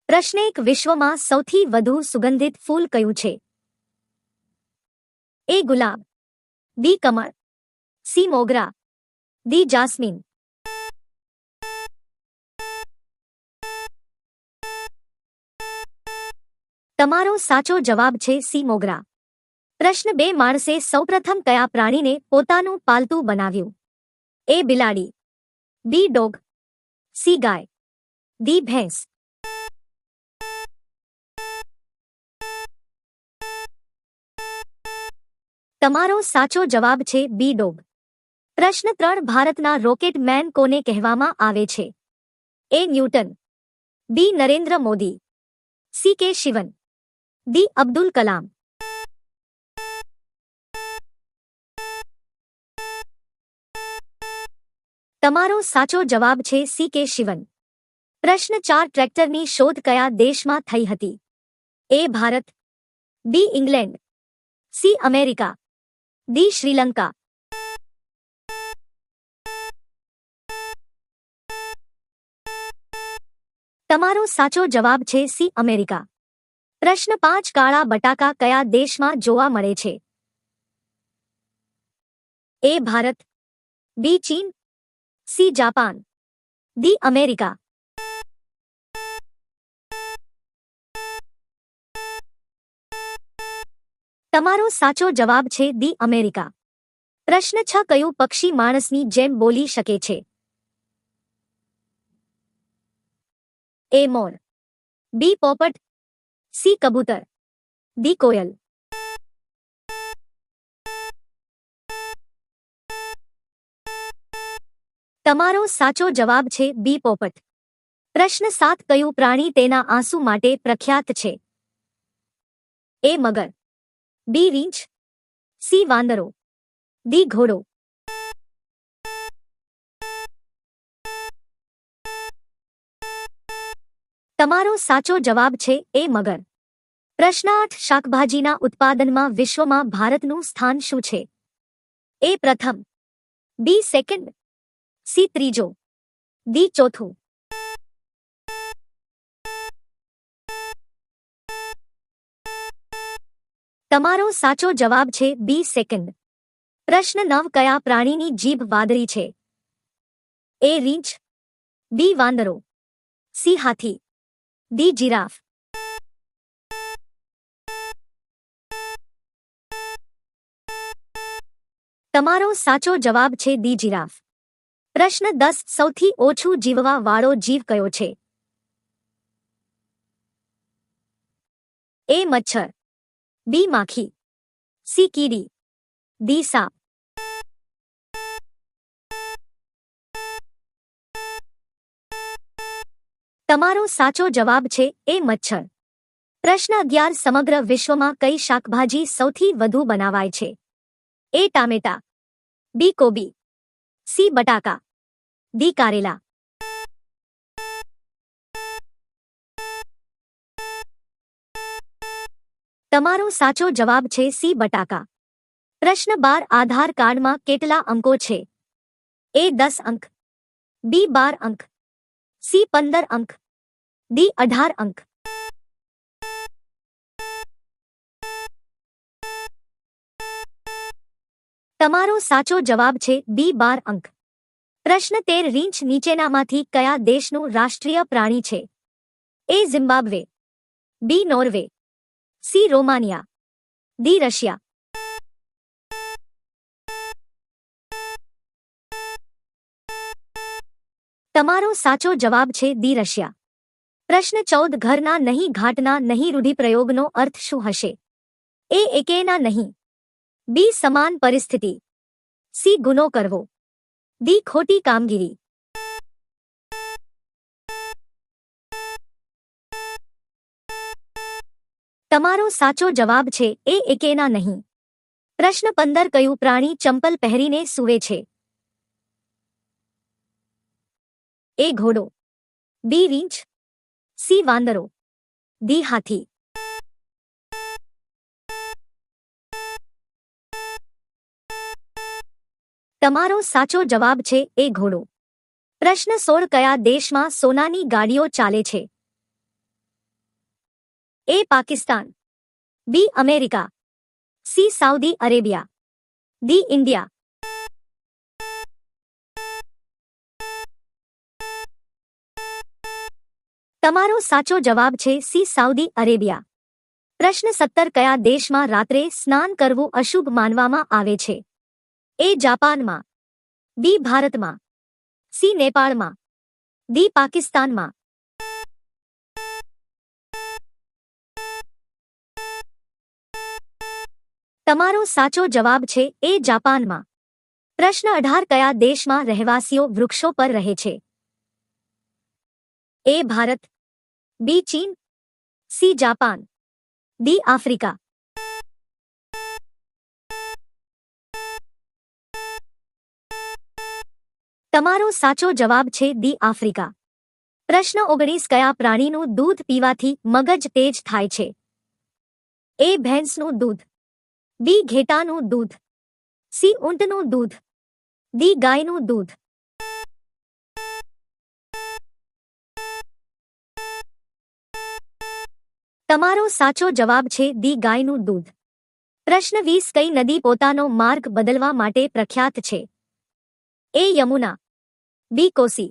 પ્રશ્ન 1 વિશ્વમાં સૌથી વધુ સુગંધિત ફૂલ કયું છે? એ ગુલાબ, બી કમળ, સી મોગરા, ડી જાસ્મીન. તમારો સાચો જવાબ છે સી મોગરા. પ્રશ્ન 2 માણસે સૌપ્રથમ કયા પ્રાણીને પોતાનું પાલતું બનાવ્યું? એ બિલાડી, બી ડોગ, સી ગાય, ડી ભેંસ. તમારો સાચો જવાબ છે બી ડોગ. પ્રશ્ન 3 ભારતના રોકેટ મેન કોને કહેવામાં આવે છે? એ ન્યૂટન, બી નરેન્દ્ર મોદી, સી કે શિવન, ડી અબ્દુલ કલામ. તમારો સાચો જવાબ છે સી કે શિવન. પ્રશ્ન 4 ટ્રેક્ટરની શોધ કયા દેશમાં થઈ હતી? A Bharat, B England, C America, D Sri Lanka. તમારો સાચો જવાબ છે સી અમેરિકા. પ્રશ્ન 5 કાળા બટાકા કયા દેશમાં જોવા મળે છે? એ ભારત, બી ચીન, સી જાપાન, ડી અમેરિકા. તમારો સાચો જવાબ છે ડી અમેરિકા. પ્રશ્ન 6 કયું પક્ષી માણસની જેમ બોલી શકે છે? એ મોર, બી પોપટ, સી કબૂતર, ડી કોયલ. તમારો સાચો જવાબ છે બી પોપટ. પ્રશ્ન 7 કયું પ્રાણી તેના આંસુ માટે પ્રખ્યાત છે? એ મગર, બી રીંછ, સી વાંદરો, ડી ઘોડો. તમારો સાચો જવાબ છે એ મગર. પ્રશ્ન 8 શાકભાજીના ઉત્પાદનમાં વિશ્વમાં ભારતનું સ્થાન શું છે? એ પ્રથમ, બી સેકન્ડ, સી ત્રીજો, ડી ચોથું. તમારો સાચો જવાબ છે બી સેકન્ડ. પ્રશ્ન 9 કયા પ્રાણીની જીભ વાદળી છે? એ રીંછ, બી વાંદરો, સી હાથી, ડી જીરાફ. તમારો સાચો જવાબ છે ડી જીરાફ. પ્રશ્ન 10 સૌથી ઓછું જીવવા વાળો જીવ કયો છે? એ મચ્છર, બી માખી, સી કીડી, ડી સાપ. તમારો સાચો જવાબ છે એ મચ્છર. પ્રશ્ન 11 સમગ્ર વિશ્વમાં કઈ શાકભાજી સૌથી વધુ બનાવાય છે? એ ટામેટા, બી કોબી, સી બટાકા, ડી કારેલા. તમારો સાચો જવાબ છે સી બટાકા. પ્રશ્ન 12 આધાર કાર્ડમાં કેટલા અંકો છે? એ 10 અંક, બી 12 અંક, સી 15 અંક, ડી 18 અંક. તમારો સાચો જવાબ છે બી 12 અંક. પ્રશ્ન 13 રીંછ નીચેનામાંથી કયા દેશનું રાષ્ટ્રીય પ્રાણી છે? A Zimbabwe, B Norway, C Romania, D Russia. તમારો સાચો જવાબ છે ડી રશિયા. પ્રશ્ન 14 ઘરના નહીં ઘાટના નહીં રૂઢિપ્રયોગનો અર્થ શું હશે? એ એકેયના નહીં, બી સમાન પરિસ્થિતિ, સી ગુનો કરવો, ડી ખોટી કામગીરી. તમારો સાચો જવાબ છે એ એકેયના નહીં. પ્રશ્ન 15 કયું પ્રાણી ચંપલ પહેરીને સૂવે છે? એ ઘોડો, બી રીંછ, સી વાંદરો, ડી હાથી. તમારો સાચો જવાબ છે એ ઘોડો. પ્રશ્ન 16 કયા દેશમાં સોનાની ગાડીઓ ચાલે છે? ए पाकिस्तान, बी अमेरिका, सी साउदी अरेबिया, डी इंडिया। તમારો સાચો જવાબ છે સી સાઉદી અરેબિયા। પ્રશ્ન 17 કયા દેશમાં રાત્રે સ્નાન કરવું અશુભ માનવામાં આવે છે? એ જાપાનમાં, બી ભારતમાં, સી નેપાળમાં, ડી પાકિસ્તાનમાં। તમારો સાચો જવાબ છે એ જાપાનમાં। પ્રશ્ન 18 કયા દેશમાં રહેવાસીઓ વૃક્ષો પર રહે છે? ए भारत, बी चीन, सी जापान, डी आफ्रिका। તમારો સાચો જવાબ છે ડી આફ્રિકા। પ્રશ્ન 19 કયા પ્રાણીનું દૂધ પીવાથી મગજ તેજ થાય છે? એ ભેંસનું દૂધ, બી ઘેટાનું દૂધ, સી ઊંટનું દૂધ, ડી ગાયનું દૂધ। તમારો સાચો જવાબ છે ડી ગાયનું દૂધ। પ્રશ્ન 20 કઈ નદી પોતાનો માર્ગ બદલવા માટે પ્રખ્યાત છે? એ યમુના, બી કોસી,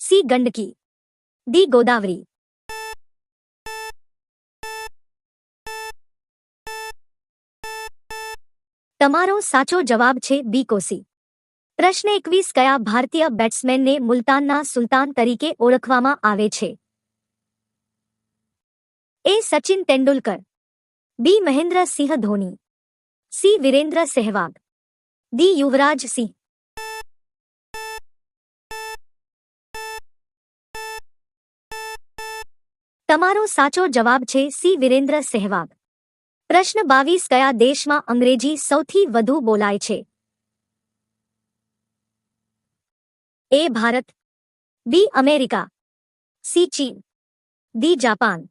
સી ગંડકી, ડી ગોદાવરી। તમારો સાચો જવાબ છે બી કોસી। પ્રશ્ન 21 કયા ભારતીય બેટ્સમેનને મુલતાનના સુલતાન તરીકે ઓળખવામાં આવે છે? ए सचिन तेंदुलकर, बी महेंद्र सिंह धोनी, सी वीरेंद्र सहवाग, डी युवराज सिंह। તમારો સાચો જવાબ છે સી વીરેન્દ્ર સહેવાગ। પ્રશ્ન 22 કયા દેશમાં અંગ્રેજી સૌથી વધુ બોલાય છે? એ ભારત, બી અમેરિકા, સી ચીન, ડી જાપાન।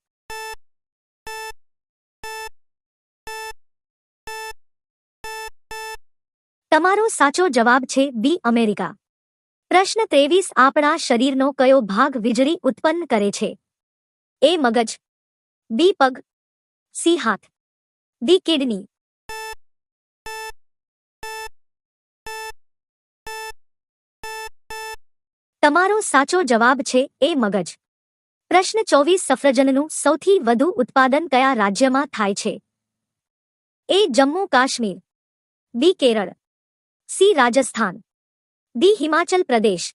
તમારો સાચો જવાબ છે બી અમેરિકા। પ્રશ્ન 23 આપણા શરીરનો કયો ભાગ વીજળી ઉત્પન્ન કરે છે? એ મગજ, બી પગ, સી હાથ, ડી કિડની। તમારો સાચો જવાબ છે એ મગજ। પ્રશ્ન 24 સફરજનનું સૌથી વધુ ઉત્પાદન કયા રાજ્યમાં થાય છે? એ જમ્મુ કાશ્મીર, બી કેરળ, सी राजस्थान, डी हिमाचल प्रदेश।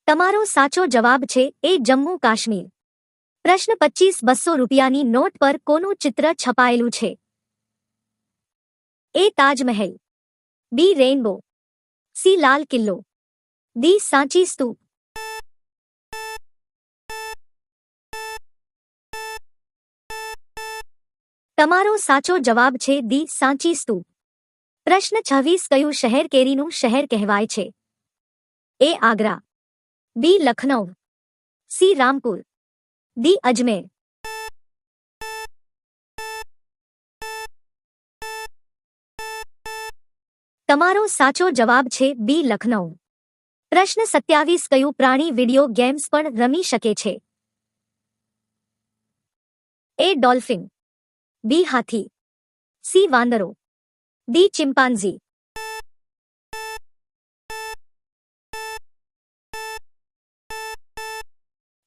તમારો સાચો જવાબ છે એ જમ્મુ કાશ્મીર। પ્રશ્ન 25 200 રૂપિયાની નોટ પર કોનું ચિત્ર છપાયેલું છે? એ તાજમહેલ, બી rainbow, C Lal Qila, D સાંચી સ્તૂપ। તમારો સાચો જવાબ છે ડી સાંચી સ્તૂપ। પ્રશ્ન 26 કયું શહેર કેરીનું શહેર કહેવાય છે? એ આગ્રા, બી લખનઉ, સી રામપુર, ડી અજમેર। તમારો સાચો જવાબ છે બી લખનઉ। પ્રશ્ન 27 કયું પ્રાણી વિડિયો ગેમ્સ પણ રમી શકે છે? એ ડોલ્ફિન, બી હાથી, સી વાંદરો, ડી ચિમ્પાન્ઝી।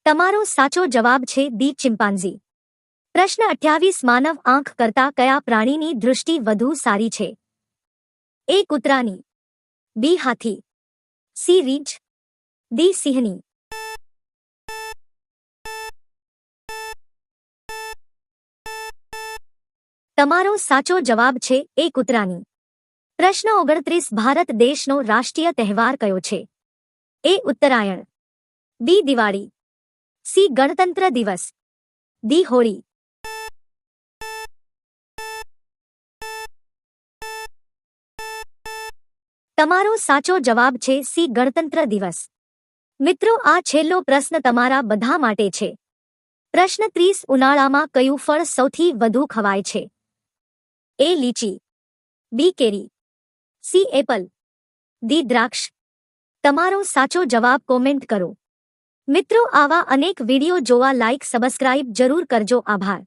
તમારો સાચો જવાબ છે ડી ચિમ્પાન્ઝી। પ્રશ્ન 28 માનવ આંખ કરતા કયા પ્રાણીની દૃષ્ટિ વધુ સારી છે? એ કૂતરાની, બી હાથી, સી રીંછ, ડી સિંહની। તમારો સાચો જવાબ છે એ કૂતરાની। પ્રશ્ન 29 ભારત દેશનો રાષ્ટ્રીય તહેવાર કયો છે? એ ઉત્તરાયણ, બી દિવાળી, સી ગણતંત્ર દિવસ, ડી હોળી। તમારો સાચો જવાબ છે સી ગણતંત્ર દિવસ। મિત્રો આ છેલ્લો પ્રશ્ન તમારા બધા માટે છે। પ્રશ્ન 30 ઉનાળામાં કયું ફળ સૌથી વધુ ખવાય છે? એ લીચી, બી કેરી, સી એપલ, ડી દ્રાક્ષ, તમારો સાચો જવાબ કોમેન્ટ કરો. મિત્રો, આવા અનેક વિડિયો જોવા લાઇક સબસ્ક્રાઇબ જરૂર કરજો. આભાર.